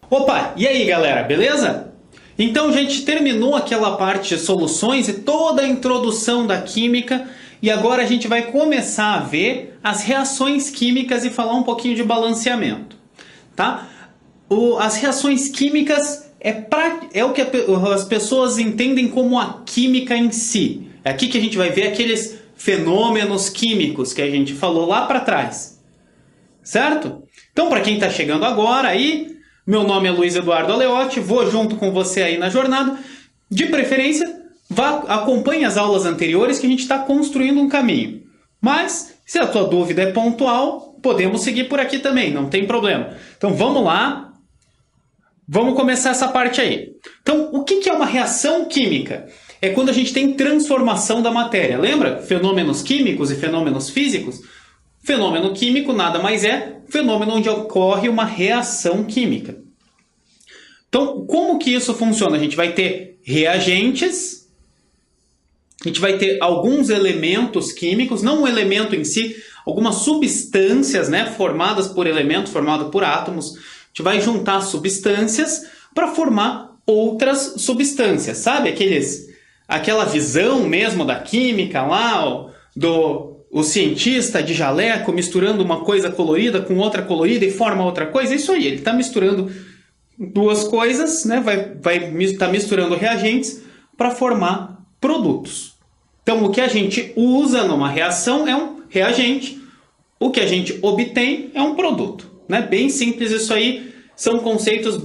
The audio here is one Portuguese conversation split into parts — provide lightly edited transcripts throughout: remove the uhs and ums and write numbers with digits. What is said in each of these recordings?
Opa, e aí galera, beleza? Então a gente terminou aquela parte de soluções e toda a introdução da química e agora a gente vai começar a ver as reações químicas e falar um pouquinho de balanceamento, tá? As reações químicas é o que as pessoas entendem como a química em si. É aqui que a gente vai ver aqueles fenômenos químicos que a gente falou lá para trás, certo? Então para quem está chegando agora aí, meu nome é Luiz Eduardo Aleotti, vou junto com você aí na jornada. De preferência, acompanhe as aulas anteriores que a gente está construindo um caminho. Mas, se a tua dúvida é pontual, podemos seguir por aqui também, não tem problema. Então vamos lá, vamos começar essa parte aí. Então, o que é uma reação química? É quando a gente tem transformação da matéria. Lembra? Fenômenos químicos e fenômenos físicos? Fenômeno químico nada mais é um fenômeno onde ocorre uma reação química. Então, como que isso funciona? A gente vai ter reagentes, a gente vai ter alguns elementos químicos, não um elemento em si, algumas substâncias, né, formadas por elementos, formadas por átomos. A gente vai juntar substâncias para formar outras substâncias. Sabe aquela visão mesmo da química lá, o cientista de jaleco misturando uma coisa colorida com outra colorida e forma outra coisa? Isso aí, ele está misturando duas coisas, né? vai estar misturando reagentes para formar produtos. Então, o que a gente usa numa reação é um reagente, o que a gente obtém é um produto, né? Bem simples isso aí, são conceitos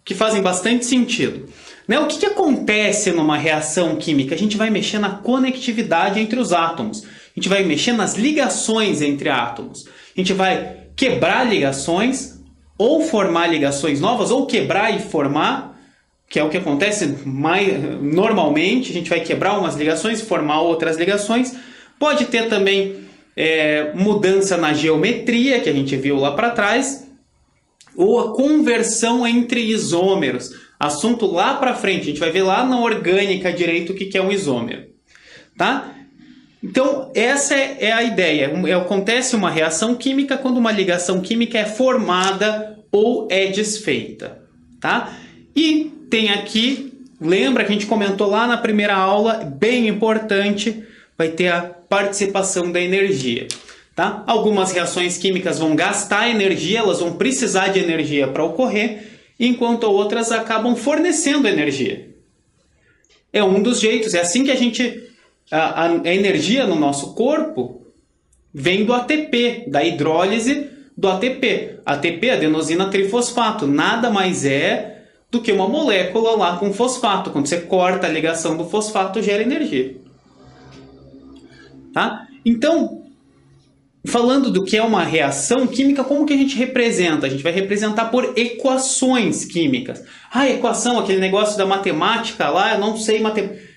que fazem bastante sentido. Né? O que acontece numa reação química? A gente vai mexer na conectividade entre os átomos. A gente vai mexer nas ligações entre átomos. A gente vai quebrar ligações, ou formar ligações novas, ou quebrar e formar, que é o que acontece normalmente. A gente vai quebrar umas ligações e formar outras ligações. Pode ter também mudança na geometria, que a gente viu lá para trás, ou a conversão entre isômeros. Assunto lá para frente, a gente vai ver lá na orgânica direito o que é um isômero. Tá? Então, essa é a ideia. Acontece uma reação química quando uma ligação química é formada ou é desfeita. Tá? E tem aqui, lembra que a gente comentou lá na primeira aula, bem importante, vai ter a participação da energia. Tá? Algumas reações químicas vão gastar energia, elas vão precisar de energia para ocorrer, enquanto outras acabam fornecendo energia. É um dos jeitos, é assim que a energia no nosso corpo vem do ATP, da hidrólise do ATP. ATP, adenosina trifosfato, nada mais é do que uma molécula lá com fosfato. Quando você corta a ligação do fosfato, gera energia. Tá? Então, falando do que é uma reação química, como que a gente representa? A gente vai representar por equações químicas. Equação, aquele negócio da matemática lá, eu não sei matemática.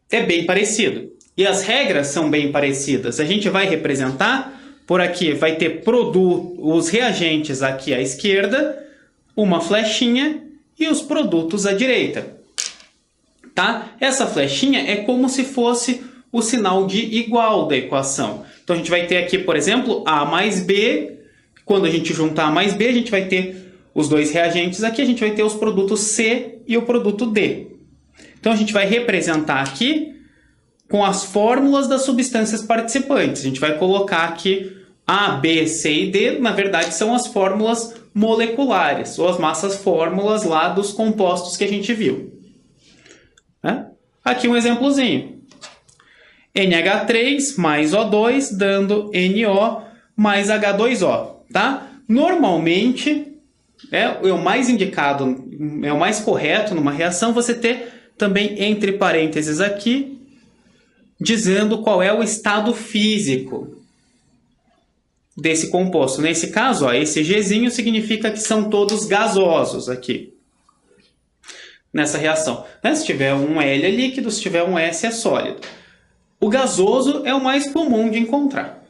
É bem parecido. E as regras são bem parecidas. A gente vai representar por aqui, vai ter os reagentes aqui à esquerda, uma flechinha e os produtos à direita. Tá? Essa flechinha é como se fosse o sinal de igual da equação. Então a gente vai ter aqui, por exemplo, A mais B. Quando a gente juntar A mais B, a gente vai ter os dois reagentes aqui, a gente vai ter os produtos C e o produto D. Então a gente vai representar aqui com as fórmulas das substâncias participantes. A gente vai colocar aqui A, B, C e D, na verdade são as fórmulas moleculares, ou as massas fórmulas lá dos compostos que a gente viu. Aqui um exemplozinho. NH3 mais O2 dando NO mais H2O. Tá? Normalmente, é o mais indicado, é o mais correto numa reação você ter também entre parênteses aqui, dizendo qual é o estado físico desse composto. Nesse caso, esse Gzinho significa que são todos gasosos aqui, nessa reação. Se tiver um L é líquido, se tiver um S é sólido. O gasoso é o mais comum de encontrar.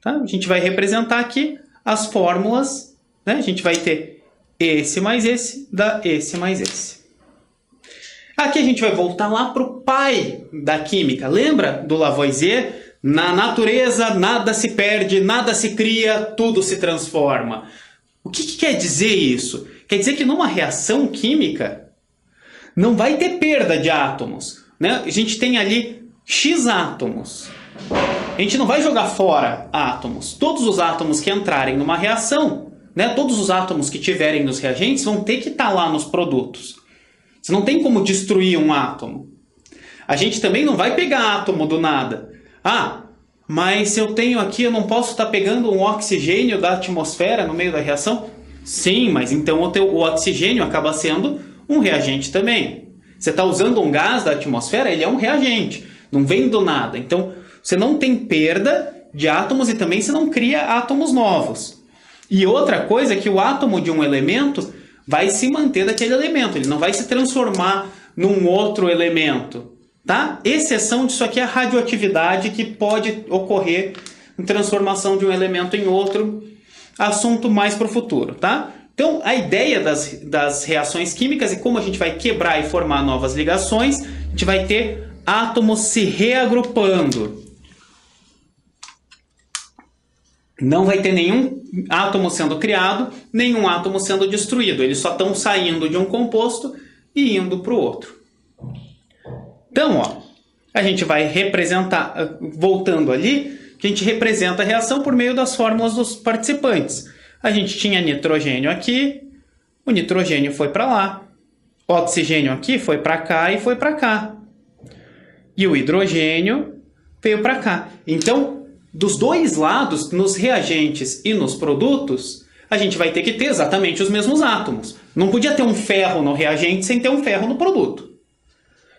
Tá? A gente vai representar aqui as fórmulas, né? A gente vai ter esse mais esse, dá esse mais esse. Aqui a gente vai voltar lá para o pai da química. Lembra do Lavoisier? Na natureza nada se perde, nada se cria, tudo se transforma. O que quer dizer isso? Quer dizer que numa reação química não vai ter perda de átomos, né? A gente tem ali X átomos. A gente não vai jogar fora átomos. Todos os átomos que entrarem numa reação, né, todos os átomos que tiverem nos reagentes vão ter que estar lá nos produtos. Você não tem como destruir um átomo. A gente também não vai pegar átomo do nada. Ah, mas se eu tenho aqui, eu não posso estar pegando um oxigênio da atmosfera no meio da reação? Sim, mas então o oxigênio acaba sendo um reagente também. Você está usando um gás da atmosfera, ele é um reagente. Não vem do nada. Então, você não tem perda de átomos e também você não cria átomos novos. E outra coisa é que o átomo de um elemento vai se manter daquele elemento. Ele não vai se transformar num outro elemento. Tá? Exceção disso aqui é a radioatividade, que pode ocorrer em transformação de um elemento em outro. Assunto mais para o futuro. Tá? Então, a ideia das reações químicas e como a gente vai quebrar e formar novas ligações, a gente vai ter átomos se reagrupando. Não vai ter nenhum átomo sendo criado, nenhum átomo sendo destruído. Eles só estão saindo de um composto e indo para o outro. Então, ó, a gente vai representar, voltando ali, que a gente representa a reação por meio das fórmulas dos participantes. A gente tinha nitrogênio aqui, o nitrogênio foi para lá, o oxigênio aqui foi para cá e foi para cá. E o hidrogênio veio para cá. Então, dos dois lados, nos reagentes e nos produtos, a gente vai ter que ter exatamente os mesmos átomos. Não podia ter um ferro no reagente sem ter um ferro no produto.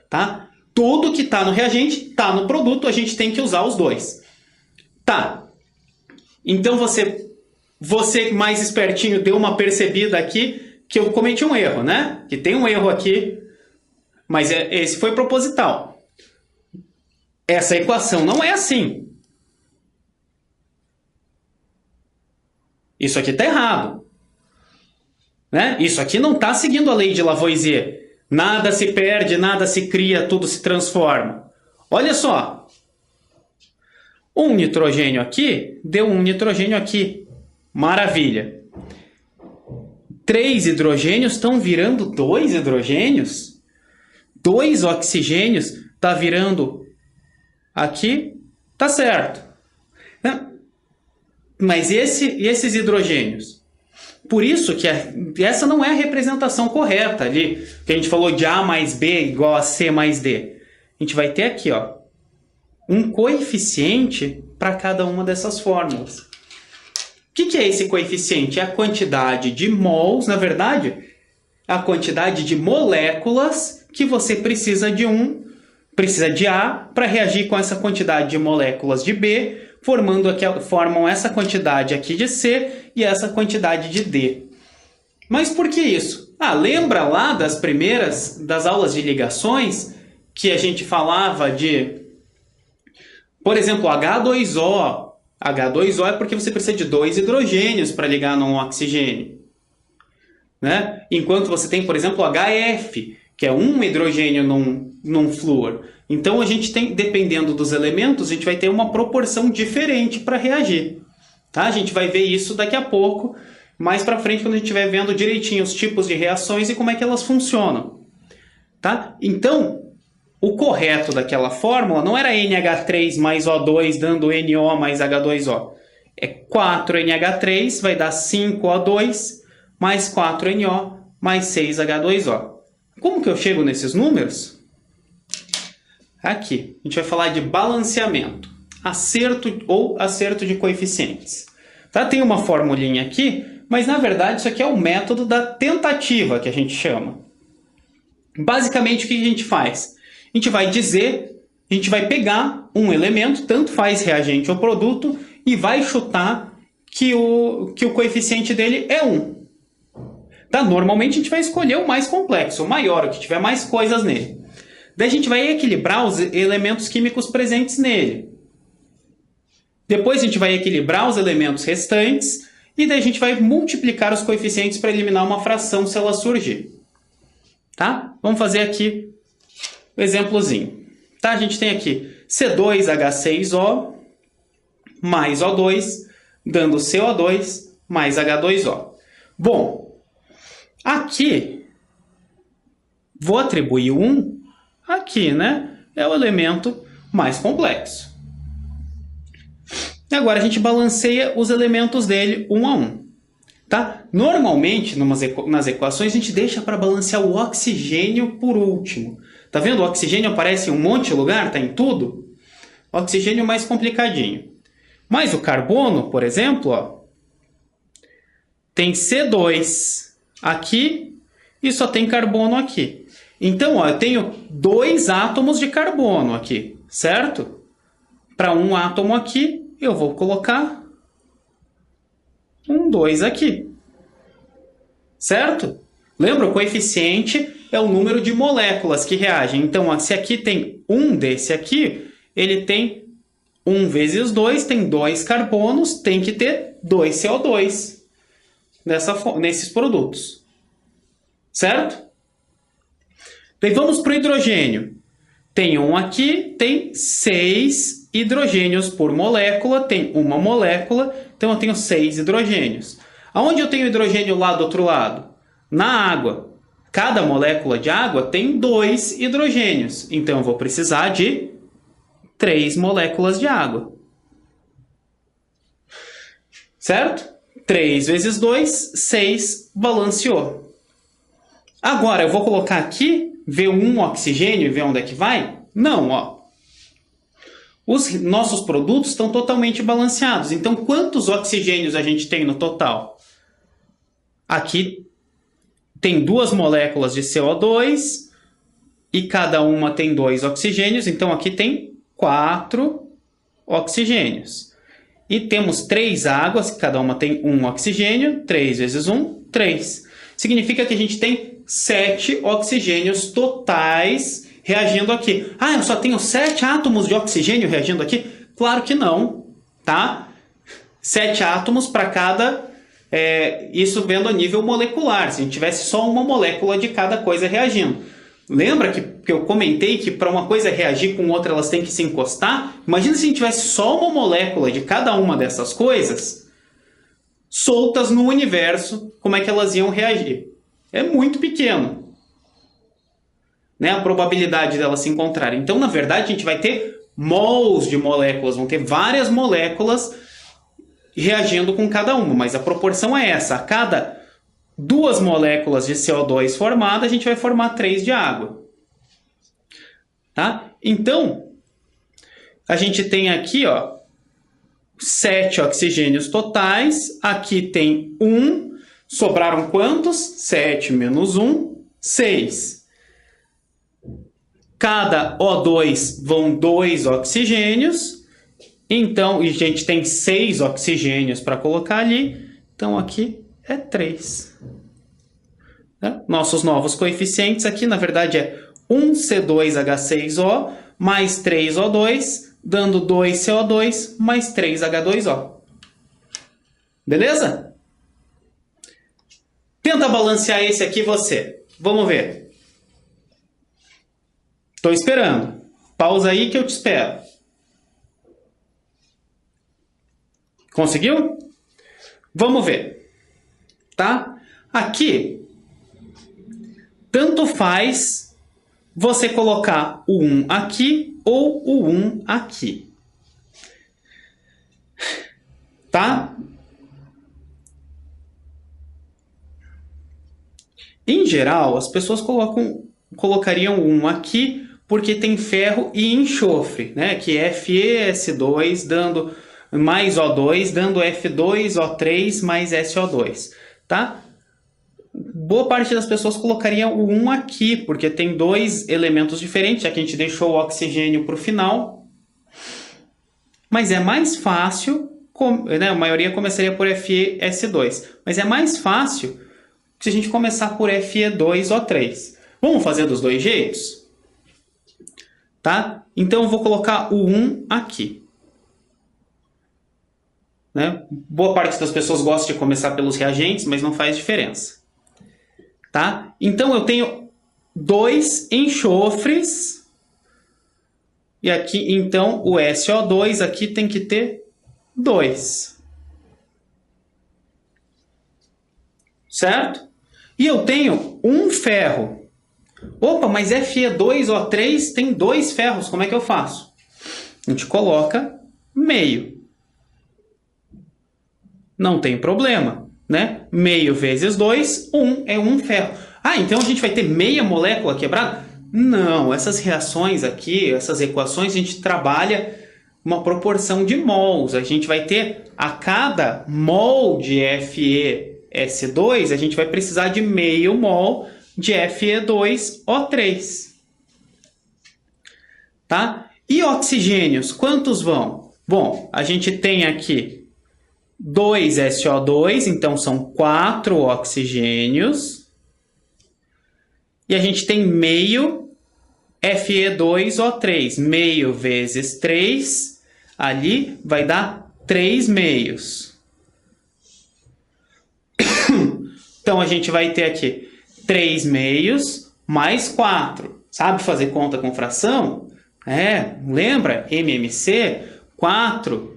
Tá? Tudo que está no reagente está no produto, a gente tem que usar os dois. Tá. Então você mais espertinho deu uma percebida aqui que eu cometi um erro, né? Que tem um erro aqui, mas esse foi proposital. Essa equação não é assim. Isso aqui está errado. Né? Isso aqui não está seguindo a lei de Lavoisier. Nada se perde, nada se cria, tudo se transforma. Olha só. Um nitrogênio aqui deu um nitrogênio aqui. Maravilha. 3 hidrogênios estão virando 2 hidrogênios? 2 oxigênios está virando aqui? Tá certo. Mas esses hidrogênios? Por isso que essa não é a representação correta ali, que a gente falou de A mais B igual a C mais D. A gente vai ter aqui, ó, um coeficiente para cada uma dessas fórmulas. O que é esse coeficiente? É a quantidade de mols, na verdade, a quantidade de moléculas que você precisa de A para reagir com essa quantidade de moléculas de B, formam essa quantidade aqui de C e essa quantidade de D. Mas por que isso? Lembra lá das aulas de ligações que a gente falava de, por exemplo, H2O. H2O é porque você precisa de 2 hidrogênios para ligar num oxigênio. Né? Enquanto você tem, por exemplo, HF, que é um hidrogênio num flúor. Então, a gente tem, dependendo dos elementos, a gente vai ter uma proporção diferente para reagir. Tá? A gente vai ver isso daqui a pouco, mais para frente, quando a gente estiver vendo direitinho os tipos de reações e como é que elas funcionam. Tá? Então, o correto daquela fórmula não era NH3 mais O2 dando NO mais H2O. É 4NH3 vai dar 5O2 mais 4NO mais 6H2O. Como que eu chego nesses números? Aqui, a gente vai falar de balanceamento, acerto ou acerto de coeficientes. Tá? Tem uma formulinha aqui, mas na verdade isso aqui é o método da tentativa que a gente chama. Basicamente o que a gente faz? A gente vai pegar um elemento, tanto faz reagente ou produto, e vai chutar que o coeficiente dele é 1. Tá? Normalmente a gente vai escolher o mais complexo, o maior, o que tiver mais coisas nele. Daí a gente vai equilibrar os elementos químicos presentes nele. Depois a gente vai equilibrar os elementos restantes e daí a gente vai multiplicar os coeficientes para eliminar uma fração se ela surgir. Tá? Vamos fazer aqui um exemplozinho. Tá? A gente tem aqui C2H6O mais O2, dando CO2 mais H2O. Bom, aqui, vou atribuir 1 aqui, né? É o elemento mais complexo. E agora a gente balanceia os elementos dele um a um. Tá? Normalmente, nas equações, a gente deixa para balancear o oxigênio por último. Tá vendo? O oxigênio aparece em um monte de lugar, tá em tudo. O oxigênio é mais complicadinho. Mas o carbono, por exemplo, ó, tem C2 aqui e só tem carbono aqui. Então, ó, eu tenho 2 átomos de carbono aqui, certo? Para um átomo aqui, eu vou colocar um 2 aqui. Certo? Lembra? O coeficiente é o número de moléculas que reagem. Então, ó, se aqui tem um desse aqui, ele tem 1 vezes 2, tem 2 carbonos, tem que ter 2 CO2 nesses produtos. Certo? Daí vamos para o hidrogênio. Tem um aqui, tem 6 hidrogênios por molécula, tem uma molécula, então eu tenho 6 hidrogênios. Aonde eu tenho hidrogênio lá do outro lado? Na água. Cada molécula de água tem 2 hidrogênios, então eu vou precisar de 3 moléculas de água. Certo? 3 vezes 2, 6, balanceou. Agora eu vou colocar aqui, ver um oxigênio e ver onde é que vai? Não, ó. Os nossos produtos estão totalmente balanceados. Então, quantos oxigênios a gente tem no total? Aqui tem 2 moléculas de CO2 e cada uma tem 2 oxigênios. Então, aqui tem 4 oxigênios. E temos 3 águas, que cada uma tem 1 oxigênio. 3 vezes 1, 3. Significa que a gente tem 7 oxigênios totais reagindo aqui. Ah, eu só tenho 7 átomos de oxigênio reagindo aqui? Claro que não, tá? 7 átomos para cada... isso vendo a nível molecular. Se a gente tivesse só uma molécula de cada coisa reagindo. Lembra que eu comentei que para uma coisa reagir com outra elas têm que se encostar? Imagina se a gente tivesse só uma molécula de cada uma dessas coisas soltas no universo, como é que elas iam reagir? É muito pequeno, né, a probabilidade delas se encontrarem. Então, na verdade, a gente vai ter mols de moléculas, vão ter várias moléculas reagindo com cada uma, mas a proporção é essa. A cada 2 moléculas de CO2 formadas, a gente vai formar 3 de água. Tá? Então, a gente tem aqui, ó, 7 oxigênios totais, aqui tem 1, sobraram quantos? 7 menos 1, 6. Cada O2 vão 2 oxigênios, então, e a gente tem 6 oxigênios para colocar ali, então aqui é 3. Né? Nossos novos coeficientes aqui, na verdade, é 1C2H6O mais 3O2, dando 2CO2 mais 3H2O. Beleza? Tenta balancear esse aqui você. Vamos ver. Estou esperando. Pausa aí que eu te espero. Conseguiu? Vamos ver. Tá? Aqui, tanto faz você colocar o 1 aqui ou o 1 aqui. Tá? Em geral, as pessoas colocariam o 1 aqui porque tem ferro e enxofre, né? Que é FeS2 dando mais O2, dando F2O3 mais SO2, tá? Boa parte das pessoas colocariam o 1 aqui, porque tem 2 elementos diferentes, já que a gente deixou o oxigênio para o final. Mas é mais fácil, né? A maioria começaria por FeS2, mas é mais fácil se a gente começar por Fe2O3. Vamos fazer dos dois jeitos? Tá? Então eu vou colocar o 1 aqui. Né? Boa parte das pessoas gosta de começar pelos reagentes, mas não faz diferença. Tá? Então eu tenho 2 enxofres. E aqui, então, o SO2 aqui tem que ter 2. certo? E eu tenho um ferro. Opa, mas Fe2O3 tem 2 ferros, como é que eu faço? A gente coloca meio. Não tem problema, né? Meio vezes 2, 1 é 1 ferro. Ah, então a gente vai ter meia molécula quebrada? Não, essas reações aqui, essas equações, a gente trabalha uma proporção de mols. A gente vai ter, a cada mol de FeS2, a gente vai precisar de meio mol de Fe2O3. Tá? E oxigênios, quantos vão? Bom, a gente tem aqui 2 SO2, então são 4 oxigênios. E a gente tem meio Fe2O3. Meio vezes 3, ali vai dar 3 meios. Então a gente vai ter aqui 3 meios mais 4. Sabe fazer conta com fração? Lembra? MMC, 4.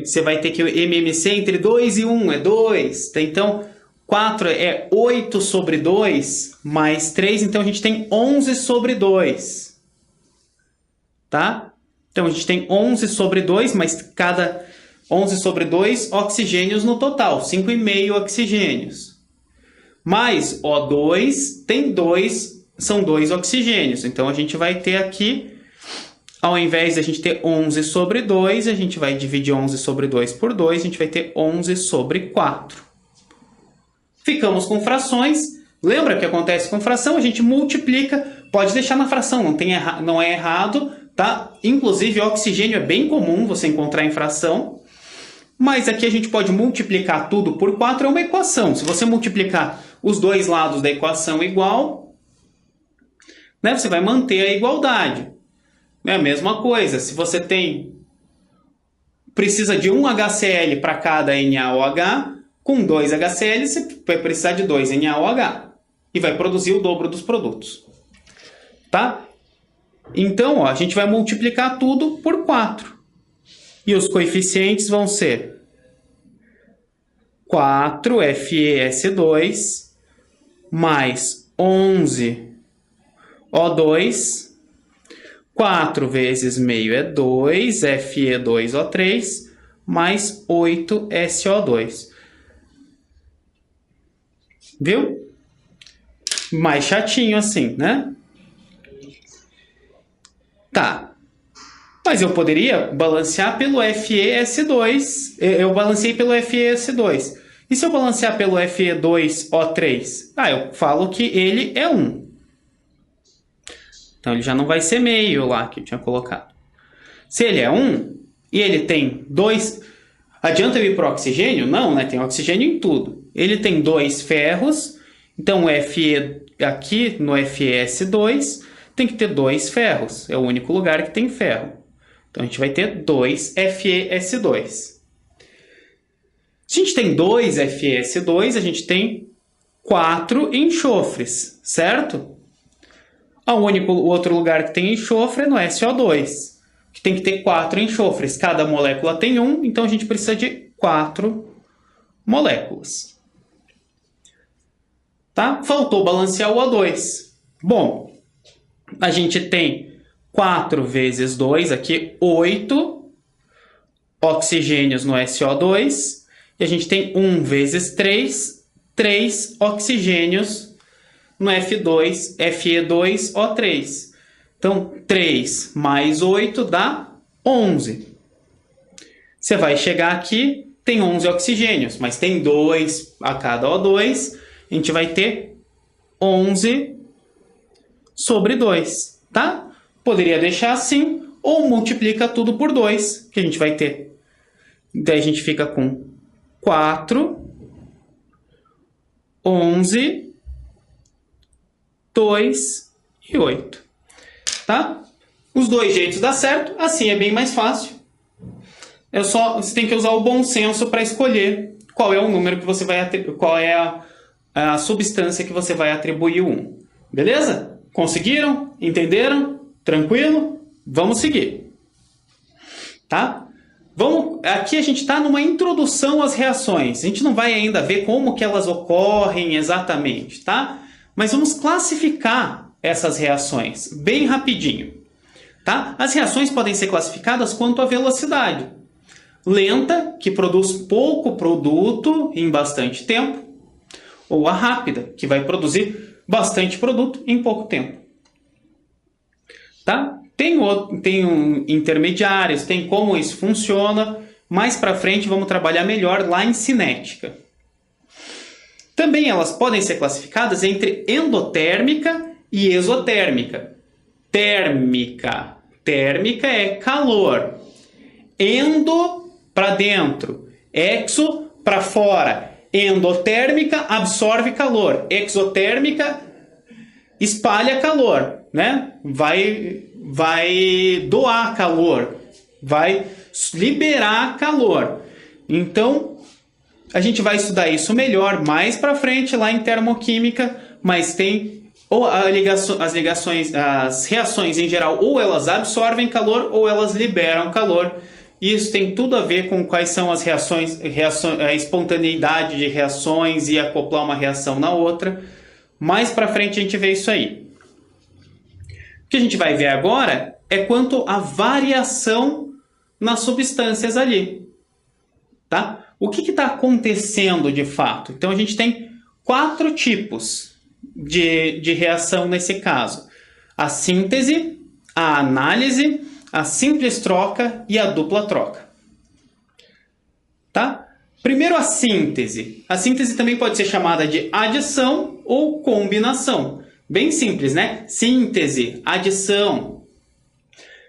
Você vai ter que o MMC entre 2 e 1 é 2. Então, 4 é 8 sobre 2 mais 3. Então, a gente tem 11 sobre 2. Tá? Então, a gente tem 11 sobre 2, mas cada 11 sobre 2 oxigênios no total. 5,5 oxigênios. Mais O2 tem 2, são 2 oxigênios. Então, a gente vai ter aqui... Ao invés de a gente ter 11 sobre 2, a gente vai dividir 11 sobre 2 por 2, a gente vai ter 11 sobre 4. Ficamos com frações. Lembra o que acontece com fração? A gente multiplica, pode deixar na fração, não é errado, tá? Inclusive, oxigênio é bem comum você encontrar em fração. Mas aqui a gente pode multiplicar tudo por 4, é uma equação. Se você multiplicar os dois lados da equação igual, né, você vai manter a igualdade. É a mesma coisa, se você precisa de 1 HCl para cada NaOH, com 2 HCl você vai precisar de 2 NaOH e vai produzir o dobro dos produtos. Tá? Então, a gente vai multiplicar tudo por 4. E os coeficientes vão ser 4 FeS2 mais 11 O2. 4 vezes meio é 2, Fe2O3, mais 8 SO2. Viu? Mais chatinho assim, né? Tá. Mas eu poderia balancear pelo FeS2. Eu balanceei pelo FeS2. E se eu balancear pelo Fe2O3? Eu falo que ele é 1. Então, ele já não vai ser meio lá que eu tinha colocado. Se ele é 1 e ele tem 2... Adianta eu ir para o oxigênio? Não, né? Tem oxigênio em tudo. Ele tem 2 ferros. Então, aqui no FeS2 tem que ter 2 ferros. É o único lugar que tem ferro. Então, a gente vai ter 2 FeS2. Se a gente tem 2 FeS2, a gente tem 4 enxofres, certo? O outro lugar que tem enxofre é no SO2, que tem que ter 4 enxofres. Cada molécula tem 1, então a gente precisa de 4 moléculas. Tá? Faltou balancear o O2. Bom, a gente tem 4 vezes 2, aqui 8 oxigênios no SO2. E a gente tem 1 vezes 3, 3 oxigênios no Fe2O3. Então, 3 mais 8 dá 11. Você vai chegar aqui, tem 11 oxigênios, mas tem 2 a cada O2. A gente vai ter 11 sobre 2, tá? Poderia deixar assim, ou multiplica tudo por 2, que a gente vai ter. Daí a gente fica com 4, 11... 2 e 8. Tá? Os dois jeitos dá certo, assim é bem mais fácil. Você tem que usar o bom senso para escolher qual é o número que você vai qual é a substância que você vai atribuir o 1. Beleza? Conseguiram? Entenderam? Tranquilo? Vamos seguir. Tá? Aqui a gente está numa introdução às reações. A gente não vai ainda ver como que elas ocorrem exatamente, tá? Mas vamos classificar essas reações bem rapidinho, tá? As reações podem ser classificadas quanto à velocidade. Lenta, que produz pouco produto em bastante tempo, ou a rápida, que vai produzir bastante produto em pouco tempo. Tá? Tem intermediários, tem como isso funciona. Mais para frente vamos trabalhar melhor lá em cinética. Também elas podem ser classificadas entre endotérmica e exotérmica. Térmica. Térmica é calor. Endo para dentro. Exo para fora. Endotérmica absorve calor. Exotérmica espalha calor, né? Vai doar calor, vai liberar calor. Então, a gente vai estudar isso melhor mais para frente lá em termoquímica, mas tem as reações em geral, ou elas absorvem calor ou elas liberam calor. Isso tem tudo a ver com quais são as reações, a espontaneidade de reações e acoplar uma reação na outra. Mais para frente a gente vê isso aí. O que a gente vai ver agora é quanto à variação nas substâncias ali. Tá? O que está acontecendo de fato? Então a gente tem 4 tipos de reação nesse caso. A síntese, a análise, a simples troca e a dupla troca. Tá? Primeiro a síntese. A síntese também pode ser chamada de adição ou combinação. Bem simples, né? Síntese, adição.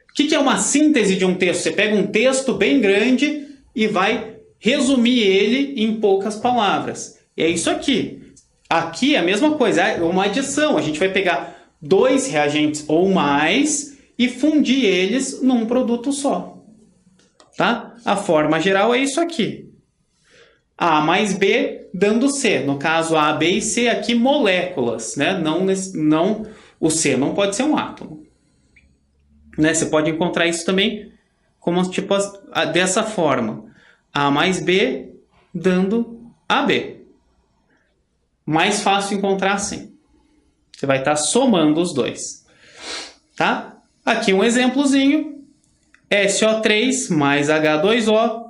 O que é uma síntese de um texto? Você pega um texto bem grande e vai resumir ele em poucas palavras. E é isso aqui. Aqui é a mesma coisa, é uma adição. A gente vai pegar 2 reagentes ou mais e fundir eles num produto só. Tá? A forma geral é isso aqui. A mais B dando C. No caso, A, B e C aqui moléculas. Né? Não, o C não pode ser um átomo. Né? Você pode encontrar isso também como tipo dessa forma. A mais B dando AB. Mais fácil encontrar assim. Você vai estar somando os dois. Tá? Aqui um exemplozinho. SO3 mais H2O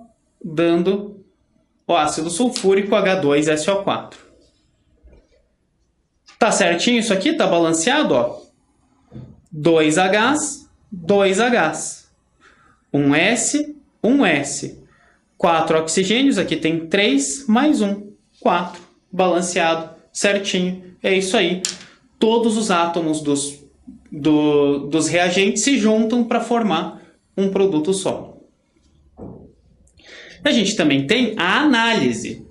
dando o ácido sulfúrico H2SO4. Tá certinho isso aqui? Tá balanceado? Ó. 2Hs, 2Hs. 1S, 1S. 4 oxigênios, aqui tem 3 mais 1. 4. Balanceado, certinho. É isso aí. Todos os átomos dos reagentes se juntam para formar um produto só. A gente também tem a análise.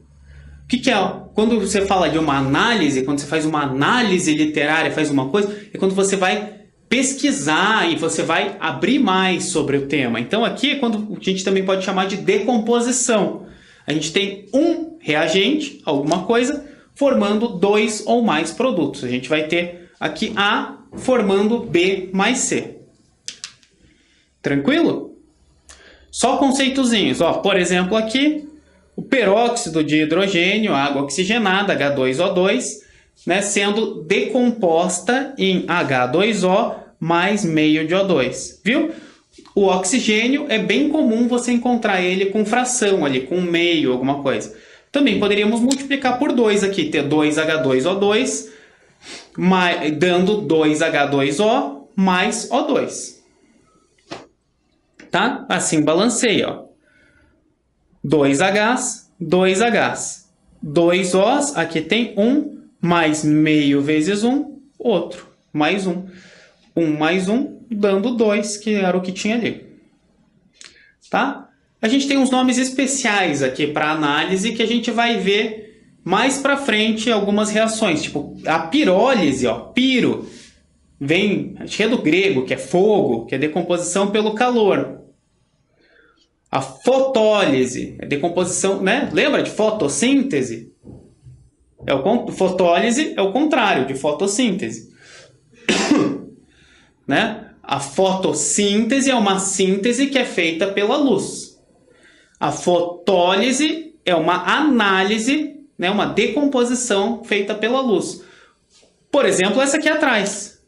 O que é? Quando você fala de uma análise, quando você faz uma análise literária, faz uma coisa, é quando você vai pesquisar e você vai abrir mais sobre o tema. Então aqui é quando a gente também pode chamar de decomposição. A gente tem um reagente, alguma coisa, formando 2 ou mais produtos. A gente vai ter aqui A formando B mais C. Tranquilo? Só conceitozinhos. Ó, por exemplo, aqui, o peróxido de hidrogênio, água oxigenada, H2O2, né, sendo decomposta em H2O mais meio de O2. Viu? O oxigênio é bem comum você encontrar ele com fração ali, com meio, alguma coisa. Também poderíamos multiplicar por 2 aqui, ter 2H2O2, dando 2H2O mais O2. Tá? Assim balanceia, ó. 2Hs, 2Hs. 2 Os, aqui tem 1, mais meio vezes 1, outro, mais 1. 1 mais 1, dando 2, que era o que tinha ali. Tá? A gente tem uns nomes especiais aqui para análise que a gente vai ver mais para frente algumas reações. Tipo, a pirólise, ó, piro, vem, acho que é do grego, que é fogo, que é decomposição pelo calor. A fotólise, é decomposição, né? Lembra de fotossíntese? Fotólise é o contrário de fotossíntese. Né? A fotossíntese é uma síntese que é feita pela luz. A fotólise é uma análise, né, uma decomposição feita pela luz. Por exemplo, essa aqui atrás.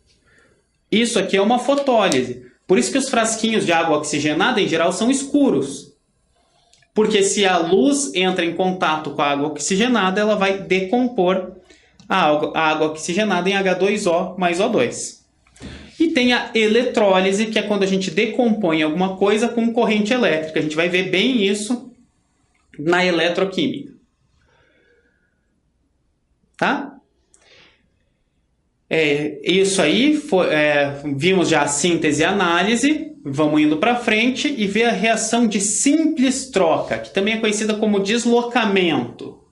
Isso aqui é uma fotólise. Por isso que os frasquinhos de água oxigenada, em geral, são escuros. Porque se a luz entra em contato com a água oxigenada, ela vai decompor a água oxigenada em H2O mais O2. E tem a eletrólise, que é quando a gente decompõe alguma coisa com corrente elétrica. A gente vai ver bem isso na eletroquímica. Tá? Isso aí, vimos já a síntese e a análise. Vamos indo para frente e ver a reação de simples troca, que também é conhecida como deslocamento.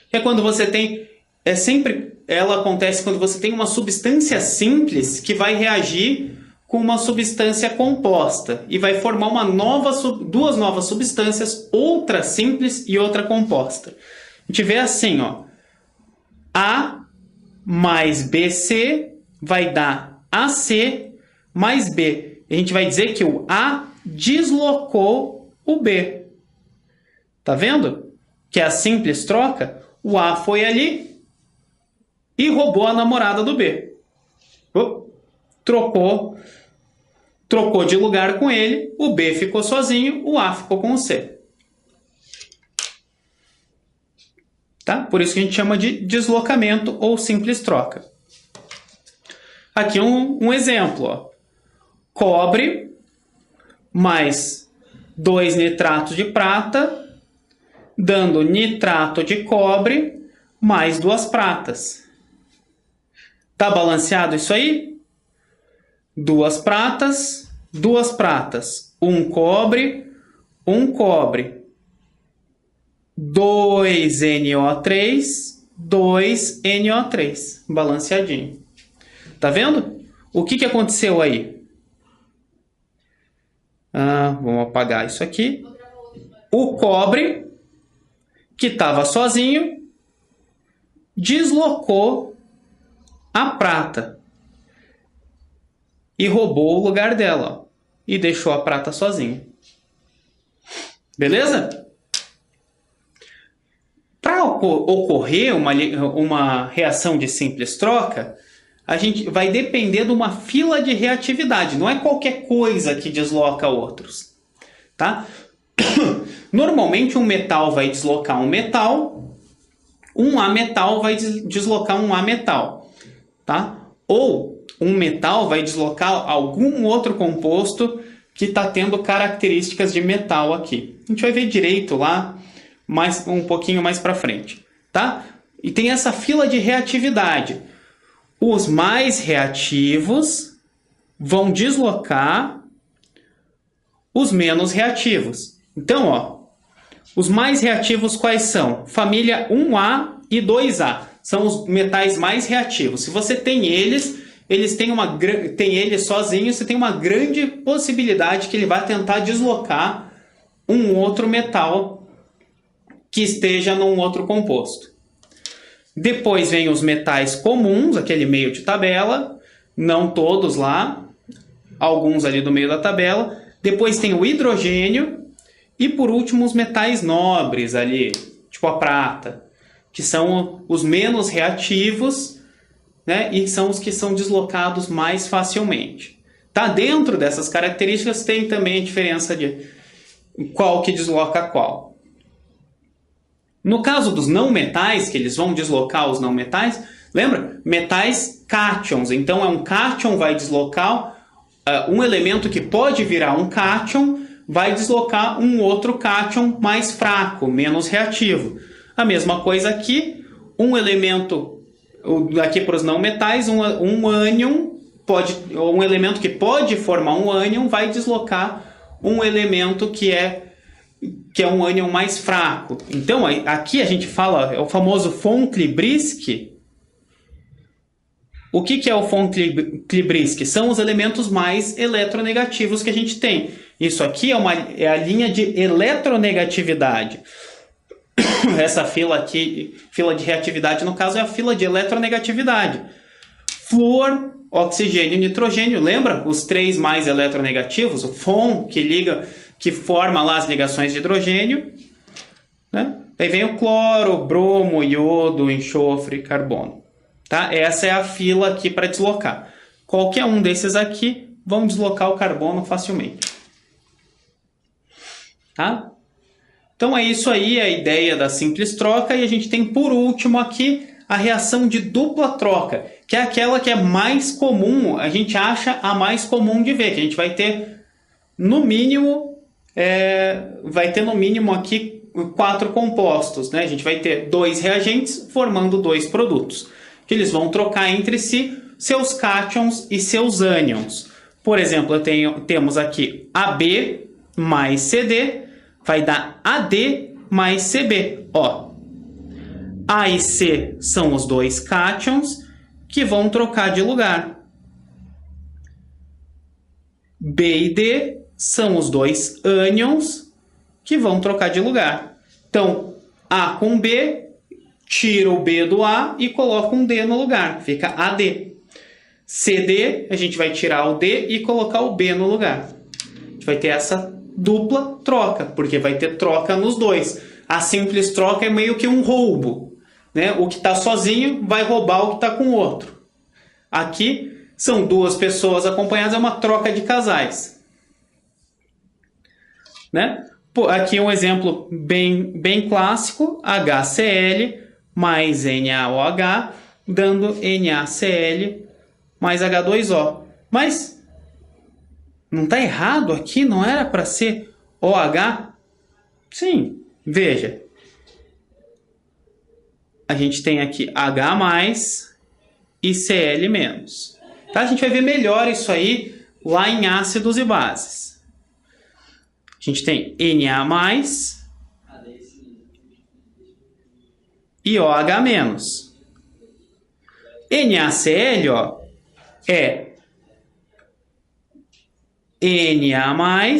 Que é quando você tem... ela acontece quando você tem uma substância simples que vai reagir com uma substância composta e vai formar duas novas substâncias, outra simples e outra composta. A gente vê assim, ó, A mais BC vai dar AC mais B. A gente vai dizer que o A deslocou o B. Tá vendo? Que é a simples troca. O A foi ali e roubou a namorada do B. Trocou de lugar com ele, o B ficou sozinho, o A ficou com o C. Tá? Por isso que a gente chama de deslocamento ou simples troca. Aqui um exemplo. Ó. Cobre mais 2 nitratos de prata, dando nitrato de cobre mais 2 pratas. Tá balanceado isso aí? 2 pratas, 2 pratas. 1 cobre, 2NO3, 2NO3. Balanceadinho. Tá vendo? O que aconteceu aí? Vamos apagar isso aqui. O cobre, que estava sozinho, deslocou a prata e roubou o lugar dela, ó, e deixou a prata sozinha. Beleza? Para ocorrer uma reação de simples troca, a gente vai depender de uma fila de reatividade. Não é qualquer coisa que desloca outros. Tá? Normalmente um metal vai deslocar um metal, um ametal vai deslocar um ametal. Tá? Ou um metal vai deslocar algum outro composto que está tendo características de metal aqui. A gente vai ver direito lá, um pouquinho mais para frente. Tá? E tem essa fila de reatividade. Os mais reativos vão deslocar os menos reativos. Então, ó, os mais reativos quais são? Família 1A e 2A. São os metais mais reativos. Se você tem eles têm eles sozinhos, você tem uma grande possibilidade que ele vai tentar deslocar um outro metal que esteja num outro composto. Depois vem os metais comuns, aquele meio de tabela, não todos lá, alguns ali do meio da tabela. Depois tem o hidrogênio e por último os metais nobres ali, tipo a prata, que são os menos reativos, né, e são os que são deslocados mais facilmente. Tá? Dentro dessas características tem também a diferença de qual que desloca qual. No caso dos não metais, que eles vão deslocar os não metais, lembra? Metais cátions. Então, um cátion vai deslocar um elemento que pode virar um cátion, vai deslocar um outro cátion mais fraco, menos reativo. A mesma coisa aqui, um elemento, aqui para os não metais, um ânion, um elemento que pode formar um ânion vai deslocar um elemento que é um ânion mais fraco. Então, aqui a gente fala, é o famoso von Klebriski. O que é o von Klebriski? São os elementos mais eletronegativos que a gente tem. Isso aqui é a linha de eletronegatividade. Essa fila aqui, fila de reatividade, no caso, é a fila de eletronegatividade. Flúor, oxigênio e nitrogênio. Lembra? Os três mais eletronegativos. O von, que liga que forma lá as ligações de hidrogênio, né? Daí vem o cloro, bromo, iodo, enxofre, carbono. Tá? Essa é a fila aqui para deslocar. Qualquer um desses aqui vão deslocar o carbono facilmente. Tá? Então é isso aí, a ideia da simples troca. E a gente tem por último aqui a reação de dupla troca, que é aquela que é mais comum, a gente acha a mais comum de ver, que a gente vai ter no mínimo, aqui 4 compostos, né? A gente vai ter 2 reagentes formando 2 produtos, que eles vão trocar entre si seus cátions e seus ânions. Por exemplo, temos aqui AB mais CD, vai dar AD mais CB. Ó, A e C são os 2 cátions que vão trocar de lugar. B e D são os 2 ânions que vão trocar de lugar. Então, A com B, tira o B do A e coloca um D no lugar. Fica AD. CD, a gente vai tirar o D e colocar o B no lugar. A gente vai ter essa dupla troca, porque vai ter troca nos dois. A simples troca é meio que um roubo, né? O que está sozinho vai roubar o que está com o outro. Aqui são 2 pessoas acompanhadas, é uma troca de casais. Né? Aqui um exemplo bem clássico, HCl mais NaOH, dando NaCl mais H2O. Mas não está errado aqui? Não era para ser OH? Sim, veja. A gente tem aqui H+, e Cl-. Tá? A gente vai ver melhor isso aí lá em ácidos e bases. A gente tem Na+, e OH-. NaCl, ó, é Na+,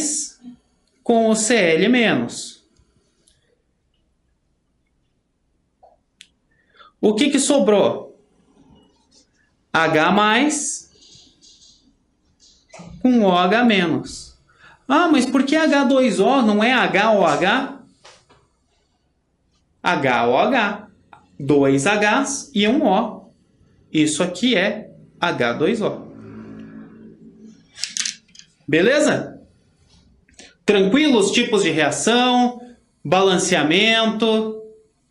com o Cl-. O que sobrou? H+, com OH-. Ah, mas por que H2O não é HOH? HOH. 2 Hs e um O. Isso aqui é H2O. Beleza? Tranquilo os tipos de reação, balanceamento,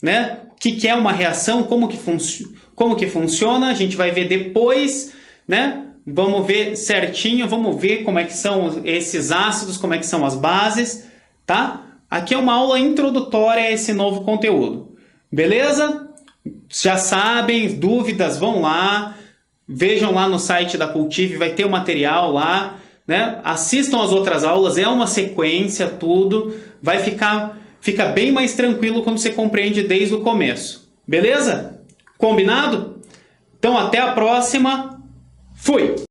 né? O que é uma reação, como que funciona, a gente vai ver depois, né? Vamos ver certinho, vamos ver como é que são esses ácidos, como é que são as bases, tá? Aqui é uma aula introdutória a esse novo conteúdo. Beleza? Já sabem, dúvidas, vão lá, vejam lá no site da Cultive, vai ter o material lá, né? Assistam as outras aulas, é uma sequência, tudo, vai fica bem mais tranquilo quando você compreende desde o começo. Beleza? Combinado? Então até a próxima. Fui!